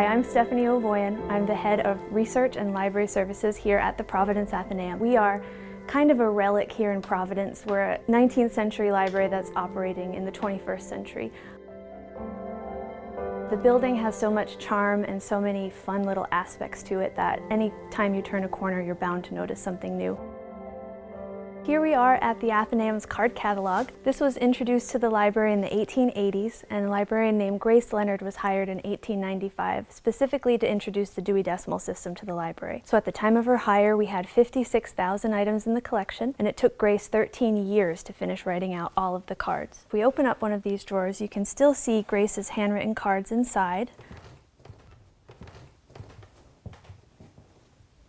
Hi, I'm Stephanie Ovoian. I'm the head of research and library services here at the Providence Athenaeum. We are kind of a relic here in Providence. We're a 19th century library that's operating in the 21st century. The building has so much charm and so many fun little aspects to it that any time you turn a corner, you're bound to notice something new. Here we are at the Athenaeum's card catalog. This was introduced to the library in the 1880s, and a librarian named Grace Leonard was hired in 1895 specifically to introduce the Dewey Decimal System to the library. So at the time of her hire, we had 56,000 items in the collection, and it took Grace 13 years to finish writing out all of the cards. If we open up one of these drawers, you can still see Grace's handwritten cards inside.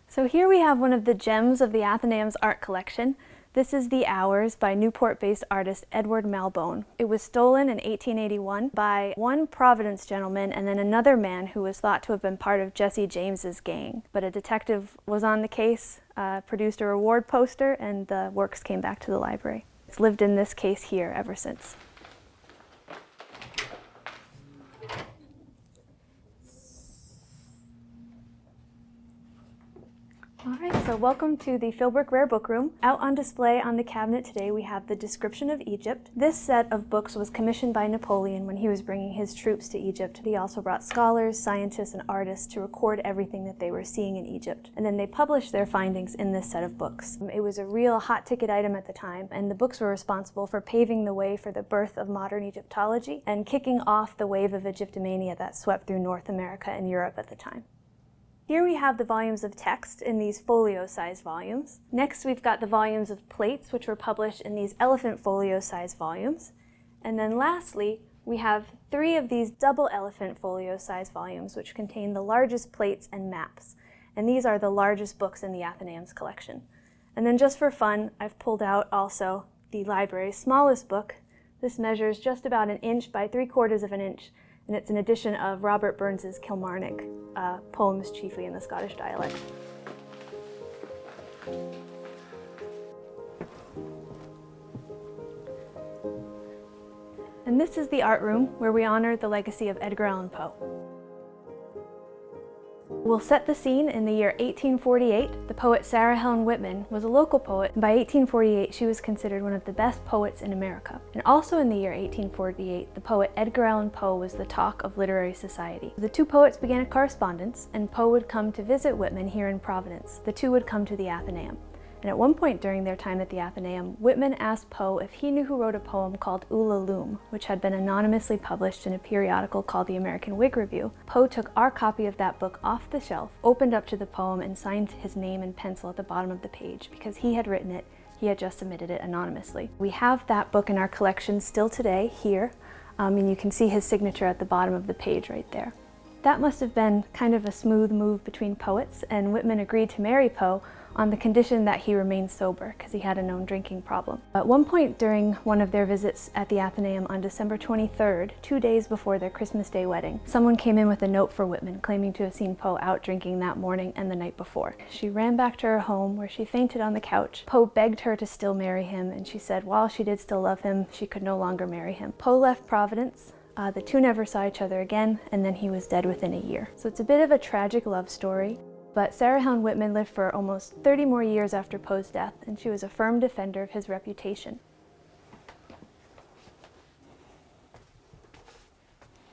So here we have one of the gems of the Athenaeum's art collection. This is The Hours by Newport-based artist Edward Malbone. It was stolen in 1881 by one Providence gentleman and then another man who was thought to have been part of Jesse James's gang. But a detective was on the case, produced a reward poster, and the works came back to the library. It's lived in this case here ever since. All right, so welcome to the Philbrick Rare Book Room. Out on display on the cabinet today we have the Description of Egypt. This set of books was commissioned by Napoleon when he was bringing his troops to Egypt. He also brought scholars, scientists, and artists to record everything that they were seeing in Egypt. And then they published their findings in this set of books. It was a real hot ticket item at the time, and the books were responsible for paving the way for the birth of modern Egyptology and kicking off the wave of Egyptomania that swept through North America and Europe at the time. Here we have the volumes of text in these folio-sized volumes. Next we've got the volumes of plates, which were published in these elephant folio-sized volumes. And then lastly, we have 3 of these double elephant folio-sized volumes, which contain the largest plates and maps. And these are the largest books in the Athenaeum's collection. And then just for fun, I've pulled out also the library's smallest book. This measures just about 1 inch by 3/4 of an inch. And it's an edition of Robert Burns's Kilmarnock, poems chiefly in the Scottish dialect. And this is the art room where we honor the legacy of Edgar Allan Poe. We'll set the scene in the year 1848. The poet Sarah Helen Whitman was a local poet, and by 1848 she was considered one of the best poets in America. And also in the year 1848, the poet Edgar Allan Poe was the talk of literary society. The two poets began a correspondence, and Poe would come to visit Whitman here in Providence. The two would come to the Athenaeum. And at one point during their time at the Athenaeum, Whitman asked Poe if he knew who wrote a poem called Ulalume, which had been anonymously published in a periodical called the American Whig Review. Poe took our copy of that book off the shelf, opened up to the poem, and signed his name in pencil at the bottom of the page. Because he had written it, he had just submitted it anonymously. We have that book in our collection still today here, and you can see his signature at the bottom of the page right there. That must have been kind of a smooth move between poets, and Whitman agreed to marry Poe on the condition that he remained sober, because he had a known drinking problem. At one point during one of their visits at the Athenaeum on December 23rd, 2 days before their Christmas Day wedding, someone came in with a note for Whitman claiming to have seen Poe out drinking that morning and the night before. She ran back to her home where she fainted on the couch. Poe begged her to still marry him, and she said while she did still love him, she could no longer marry him. Poe left Providence. The two never saw each other again, and then he was dead within a year. So it's a bit of a tragic love story. But Sarah Helen Whitman lived for almost 30 more years after Poe's death, and she was a firm defender of his reputation.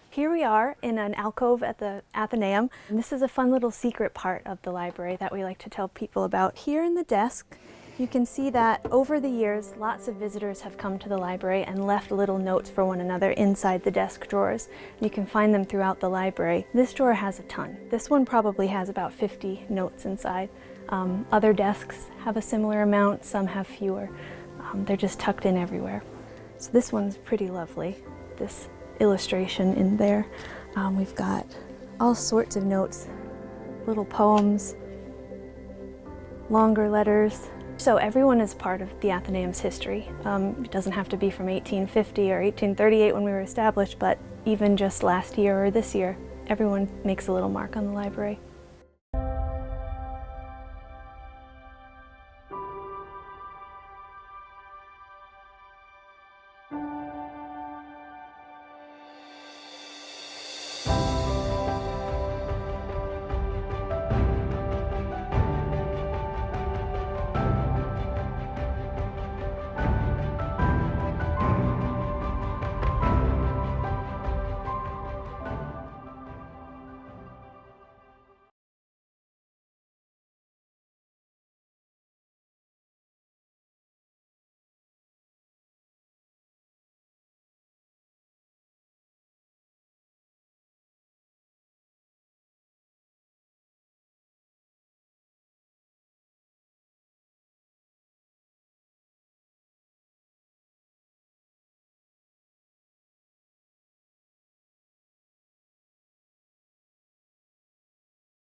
Here we are in an alcove at the Athenaeum, and this is a fun little secret part of the library that we like to tell people about. Here in the desk, you can see that over the years, lots of visitors have come to the library and left little notes for one another inside the desk drawers. You can find them throughout the library. This drawer has a ton. This one probably has about 50 notes inside. Other desks have a similar amount, some have fewer. They're just tucked in everywhere. So this one's pretty lovely, this illustration in there. We've got all sorts of notes, little poems, longer letters. So everyone is part of the Athenaeum's history. It doesn't have to be from 1850 or 1838 when we were established, but even just last year or this year, everyone makes a little mark on the library.